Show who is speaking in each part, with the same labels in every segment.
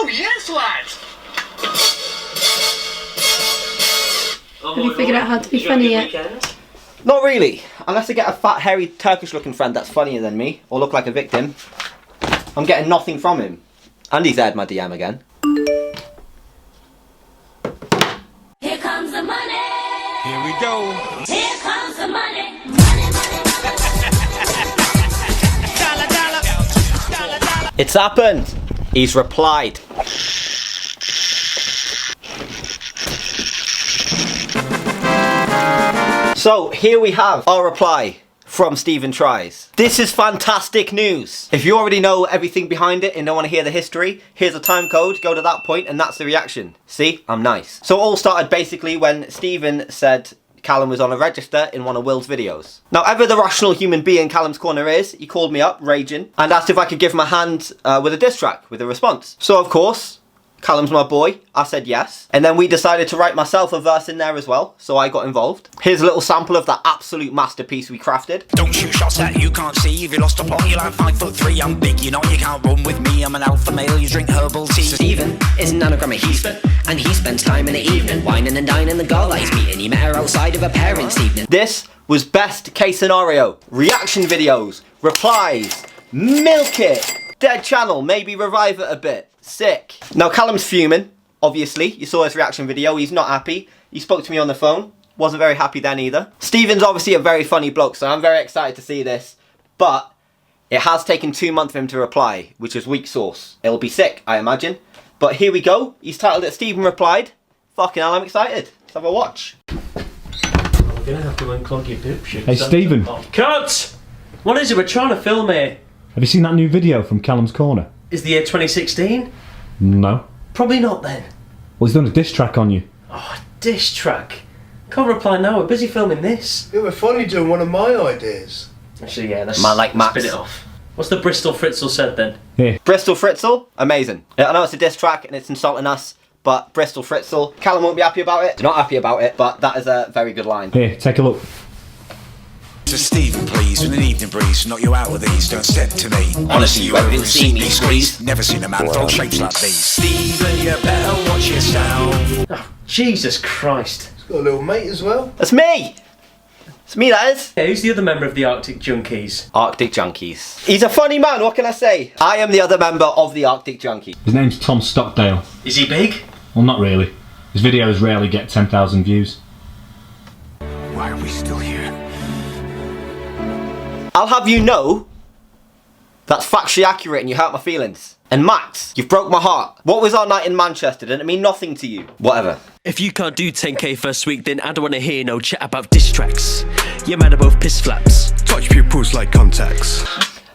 Speaker 1: Oh yes, lads!
Speaker 2: Have you figured out how to be funny yet?
Speaker 3: Not really, unless I get a fat, hairy, Turkish-looking friend that's funnier than me, or look like a victim. I'm getting nothing from him. And he's aired my DM again.
Speaker 4: Here comes the money.
Speaker 1: Here we go.
Speaker 4: Here comes the money. Money, money, money. Dollar, dollar. Dollar, dollar.
Speaker 3: It's happened. He's replied. So here we have our reply from Stephen Tries. This is fantastic news. If you already know everything behind it and don't want to hear the history, here's a time code, go to that point and that's the reaction. See, I'm nice. So it all started basically when Stephen said Callum was on a register in one of Will's videos. Now, ever the rational human being Callum's corner is, he called me up, raging, and asked if I could give him a hand with a diss track, with a response. So of course, Callum's my boy, I said yes. And then we decided to write myself a verse in there as well, so I got involved. Here's a little sample of that absolute masterpiece we crafted.
Speaker 5: Don't shoot shots that you can't see. If you lost a plot, you're like 5'3". I'm big, you know you can't run with me. I'm an alpha male, you drink herbal tea.
Speaker 6: Stephen is an anagram of Heathford, and he spends time in the evening whining and dining the girl that he's meeting. He met her outside of a parents' evening.
Speaker 3: This was best case scenario. Reaction videos, replies, milk it. Dead channel, maybe revive it a bit. Sick. Now Callum's fuming, obviously. You saw his reaction video, he's not happy. He spoke to me on the phone, wasn't very happy then either. Stephen's obviously a very funny bloke, so I'm very excited to see this. But it has taken 2 months for him to reply, which is weak sauce. It'll be sick, I imagine. But here we go. He's titled it Stephen Replied. Fucking hell, I'm excited. Let's have a watch.
Speaker 7: I'm gonna have to unclog your poop shoes.
Speaker 8: Hey Stephen,
Speaker 7: Cut! What is it? We're trying to film here.
Speaker 8: have you seen that new video from Callum's Corner?
Speaker 7: Is the year 2016?
Speaker 8: No.
Speaker 7: Probably not then.
Speaker 8: Well, he's done a diss track on you.
Speaker 7: Oh, a diss track. Can't reply now, we're busy filming this.
Speaker 9: It was funny doing one of my ideas.
Speaker 7: Actually, yeah, let's
Speaker 3: Man like Max.
Speaker 7: spit it off. What's the Bristol Fritzl said then?
Speaker 8: Here.
Speaker 3: Bristol Fritzl, amazing. I know it's a diss track and it's insulting us, but Bristol Fritzl, Callum won't be happy about it. Not happy about it, but that is a very good line.
Speaker 8: Here, take a look.
Speaker 5: To Stephen, please, with an evening breeze, knock you out with these, don't step to me.
Speaker 3: Honestly, you ever didn't see me squeeze?
Speaker 5: Never seen a man throw shapes like these. Stephen, you better watch yourself.
Speaker 7: Oh, Jesus Christ.
Speaker 9: He's got a little mate as well.
Speaker 3: That's me! It's me, that is.
Speaker 7: Yeah, who's the other member of the Arctic Junkies?
Speaker 3: Arctic Junkies. He's a funny man, what can I say? I am the other member of the Arctic Junkies.
Speaker 8: His name's Tom Stockdale.
Speaker 7: Is he big?
Speaker 8: Well, not really. His videos rarely get 10,000 views.
Speaker 5: Why are we still here?
Speaker 3: I'll have you know, that's factually accurate and you hurt my feelings. And Max, you've broke my heart. What was our night in Manchester? Didn't it mean nothing to you? Whatever.
Speaker 10: If you can't do 10k first week, then I don't want to hear no chat about diss tracks. You man are both piss flaps.
Speaker 9: Touch pupils like contacts.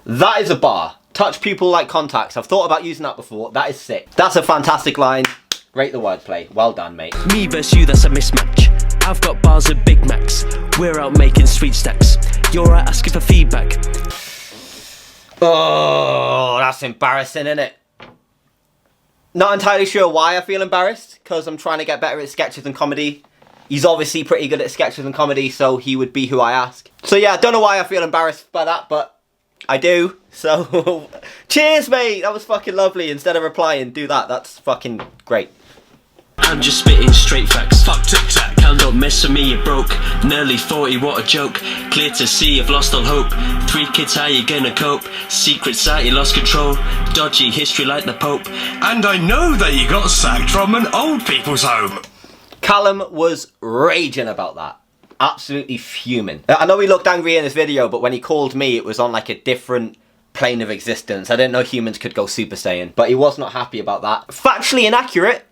Speaker 3: That is a bar. Touch people like contacts. I've thought about using that before. That is sick. That's a fantastic line. Rate the wordplay. Well done, mate.
Speaker 10: Me versus you, that's a mismatch. I've got bars of Big Macs. We're out making sweet stacks. You're out asking for feedback.
Speaker 3: Oh, that's embarrassing, isn't it? Not entirely sure why I feel embarrassed, because I'm trying to get better at sketches and comedy. He's obviously pretty good at sketches and comedy, so he would be who I ask. So yeah, I don't know why I feel embarrassed by that, but I do. So, cheers, mate. That was fucking lovely. Instead of replying, do that. That's fucking great.
Speaker 10: I'm just spitting straight facts. Fuck tic-tac. Cal, don't mess with me, you broke. Nearly 40, what a joke. Clear to see, you've lost all hope. 3 kids, how you gonna cope? Secret sight, you lost control. Dodgy history like the Pope.
Speaker 1: And I know that you got sacked from an old people's home.
Speaker 3: Callum was raging about that. Absolutely fuming. I know he looked angry in his video, but when he called me, it was on like a different plane of existence. I didn't know humans could go Super Saiyan, but he was not happy about that. Factually inaccurate,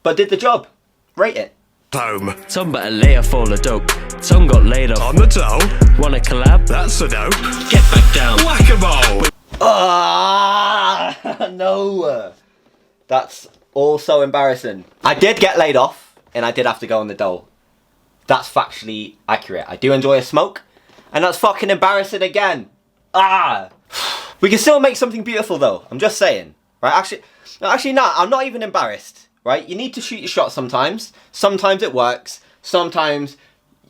Speaker 3: but did the job. Rate it.
Speaker 1: Home.
Speaker 10: Some better later fall a dope. Some got laid off.
Speaker 1: On the toe.
Speaker 10: Wanna collab?
Speaker 1: That's a dope.
Speaker 10: Get back down.
Speaker 1: Whack-a-mole.
Speaker 3: Ah, no. That's also embarrassing. I did get laid off, and I did have to go on the dole. That's factually accurate. I do enjoy a smoke, and that's fucking embarrassing again. Ah. We can still make something beautiful though. I'm just saying. Right? Actually, nah, I'm not even embarrassed. Right? You need to shoot your shot sometimes. Sometimes it works. Sometimes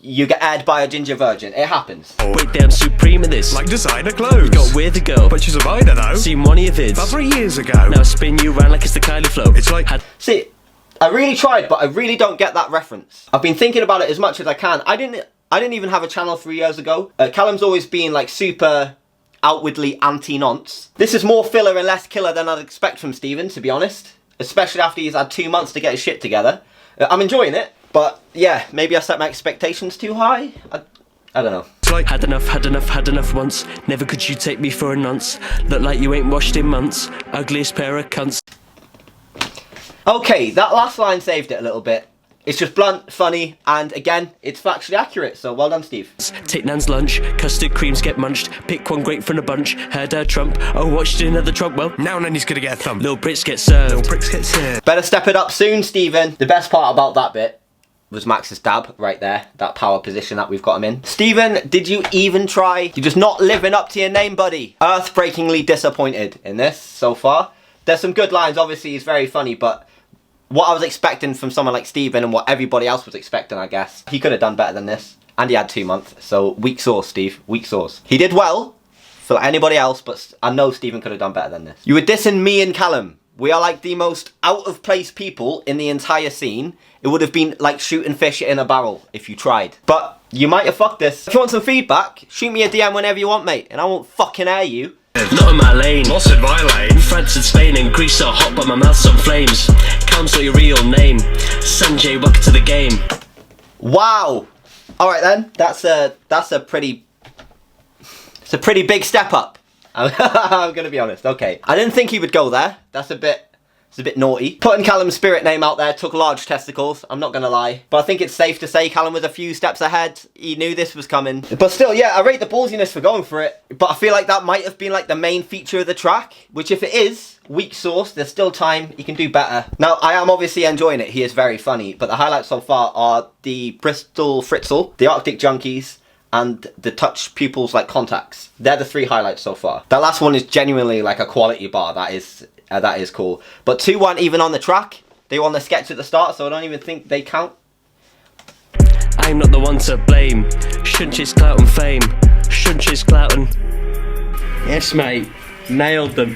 Speaker 3: you get aired by a ginger virgin. It happens.
Speaker 10: Wait, damn supreme at this.
Speaker 9: Like designer clothes.
Speaker 10: Got with a girl,
Speaker 9: But she's a rider though.
Speaker 10: seen one of your vids.
Speaker 9: About 3 years ago.
Speaker 10: Now I spin you around like it's the Kylie flow.
Speaker 9: It's like...
Speaker 3: See, I really tried, but I really don't get that reference. I've been thinking about it as much as I can. I didn't even have a channel 3 years ago. Callum's always been like super outwardly anti-nonce. This is more filler and less killer than I'd expect from Stephen, to be honest. Especially after he's had 2 months to get his shit together. I'm enjoying it, but yeah, maybe I set my expectations too high. I don't know.
Speaker 9: It's like...
Speaker 10: Had enough once. Never could you take me for a nonce. Look like you ain't washed in months. Ugliest pair of cunts.
Speaker 3: Okay, that last line saved it a little bit. It's just blunt, funny, and again, it's factually accurate, so well done, Steve.
Speaker 10: Take Nan's lunch, custard creams get munched. Pick one grape from the bunch, heard her trump. Oh, watched another trump, well,
Speaker 9: Now Nanny's gonna get a thump.
Speaker 10: little Brits get served.
Speaker 9: Little pricks get served.
Speaker 3: Better step it up soon, Stephen. The best part about that bit was Max's dab right there, that power position that we've got him in. Stephen, did you even try? You're just not living up to your name, buddy. Earthbreakingly disappointed in this so far. There's some good lines, obviously he's very funny, but what I was expecting from someone like Stephen and what everybody else was expecting, I guess, he could have done better than this. And he had 2 months, so weak sauce, Steve, weak sauce. He did well for anybody else, but I know Stephen could have done better than this. You were dissing me and Callum. We are like the most out of place people in the entire scene. It would have been like shooting fish in a barrel if you tried. But you might have fucked this. If you want some feedback, shoot me a DM whenever you want, mate, and I won't fucking air you.
Speaker 10: Not in my lane.
Speaker 9: Lost in my lane.
Speaker 10: France and Spain and Greece are hot, but my mouth's on flames. Calm's not your real name. Sanjay, welcome to the game.
Speaker 3: Wow. All right then. That's a pretty big step up. I'm gonna be honest. Okay. I didn't think he would go there. It's a bit naughty. Putting Callum's spirit name out there took large testicles, I'm not gonna lie. But I think it's safe to say Callum was a few steps ahead. He knew this was coming. But still, yeah, I rate the ballsiness for going for it. But I feel like that might have been like the main feature of the track, which if it is, weak sauce, there's still time, he can do better. Now, I am obviously enjoying it, he is very funny, but the highlights so far are the Bristol Fritzl, the Arctic Junkies, and the touch pupils like contacts. They're the 3 highlights so far. That last one is genuinely like a quality bar, that is cool. But 2 weren't even on the track. They were on the sketch at the start, so I don't even think they count.
Speaker 10: I'm not the one to blame. Shouldn't chase clout and fame. Shouldn't chase clout and... Yes, mate. Nailed them.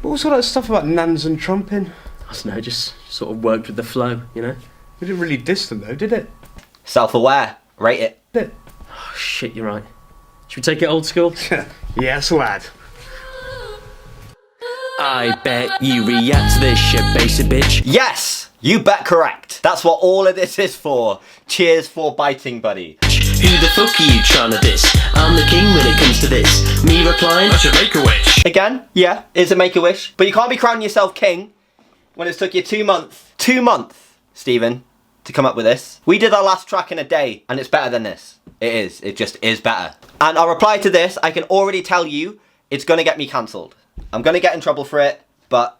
Speaker 9: What was all that stuff about Nans and trumping?
Speaker 7: I don't know, just sort of worked with the flow, you know?
Speaker 9: We didn't really diss them though, did it?
Speaker 3: Self-aware, rate it.
Speaker 9: Did it?
Speaker 7: Oh, shit, you're right. Should we take it old school?
Speaker 9: Yes, lad.
Speaker 10: I bet you react to this shit, basic bitch.
Speaker 3: Yes, you bet correct. That's what all of this is for. Cheers for biting, buddy.
Speaker 10: Who the fuck are you trying to diss? I'm the king when it comes to this. Me replying,
Speaker 1: I should make a wish.
Speaker 3: Again, yeah, it's a make-a-wish. But you can't be crowning yourself king when it's took you 2 months. 2 months, Stephen, to come up with this. We did our last track in a day, and it's better than this. It is. It just is better. And I'll reply to this. I can already tell you it's going to get me cancelled. I'm going to get in trouble for it, but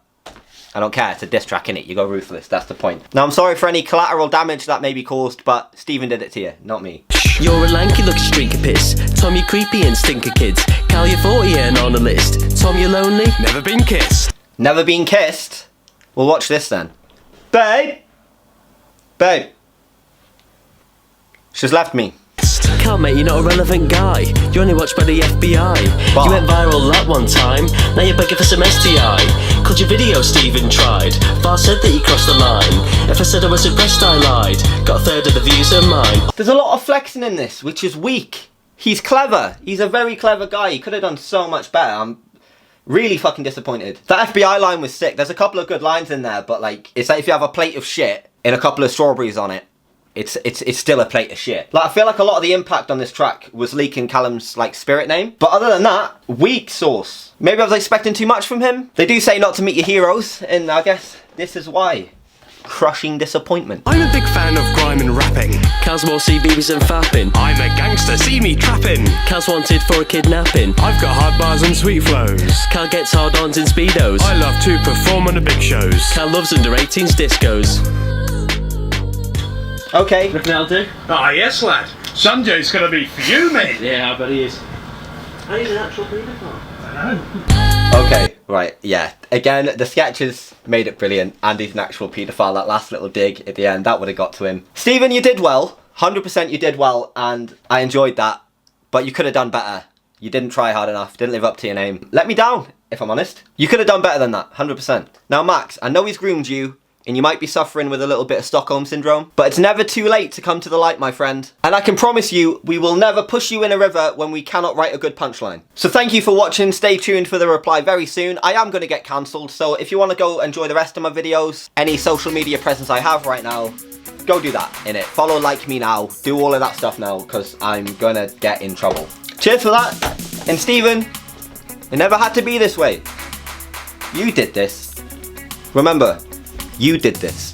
Speaker 3: I don't care. It's a diss track, innit? You go ruthless. That's the point. Now, I'm sorry for any collateral damage that may be caused, but Stephen did it to you, not me.
Speaker 10: you're a lanky looking streak of piss. Tom, you creepy and stinker kids. Cal, you're 40 and on the list. Tom, you're lonely.
Speaker 9: Never been kissed.
Speaker 3: Never been kissed? Well, watch this then. Babe! Babe. She's left me.
Speaker 10: Cal, mate, you're not a relevant guy. You're only watched by the FBI.
Speaker 3: Bah.
Speaker 10: You went viral that one time. Now you're begging for some STI. Called your video, Stephen tried. Far said that you crossed the line. If I said I was impressed, I lied. Got a third of the views are mine.
Speaker 3: There's a lot of flexing in this, which is weak. He's clever. He's a very clever guy. He could have done so much better. I'm really fucking disappointed. That FBI line was sick. There's a couple of good lines in there, but like, it's like if you have a plate of shit and a couple of strawberries on it, it's still a plate of shit. Like, I feel like a lot of the impact on this track was leaking Callum's like spirit name. But other than that, weak sauce. Maybe I was expecting too much from him. They do say not to meet your heroes, and I guess this is why. Crushing disappointment.
Speaker 9: I'm a big fan of grime and rapping.
Speaker 10: Cal's more CBeebies and fapping.
Speaker 9: I'm a gangster, see me trapping.
Speaker 10: Cal's wanted for a kidnapping.
Speaker 9: I've got hard bars and sweet flows.
Speaker 10: Cal gets hard-ons in Speedos.
Speaker 9: I love to perform on the big shows.
Speaker 10: Cal loves under 18s discos.
Speaker 3: Okay.
Speaker 7: Reckon that'll do?
Speaker 1: Ah, yes, lad. Sanjay's gonna be fuming.
Speaker 7: Yeah, I bet he is. And he's an actual paedophile.
Speaker 3: Okay, right, yeah. Again, the sketches made it brilliant, and he's an actual paedophile. That last little dig at the end, that would have got to him. Stephen, you did well. 100% you did well, and I enjoyed that. But you could have done better. You didn't try hard enough, didn't live up to your name. Let me down, if I'm honest. You could have done better than that, 100%. Now Max, I know he's groomed you, and you might be suffering with a little bit of Stockholm syndrome, but it's never too late to come to the light, my friend. And I can promise you, we will never push you in a river when we cannot write a good punchline. So thank you for watching, stay tuned for the reply very soon. I am going to get cancelled, so if you want to go enjoy the rest of my videos, any social media presence I have right now, go do that, innit? Follow, like me now, do all of that stuff now, because I'm gonna get in trouble. Cheers for that, and Stephen, it never had to be this way. You did this. Remember, you did this.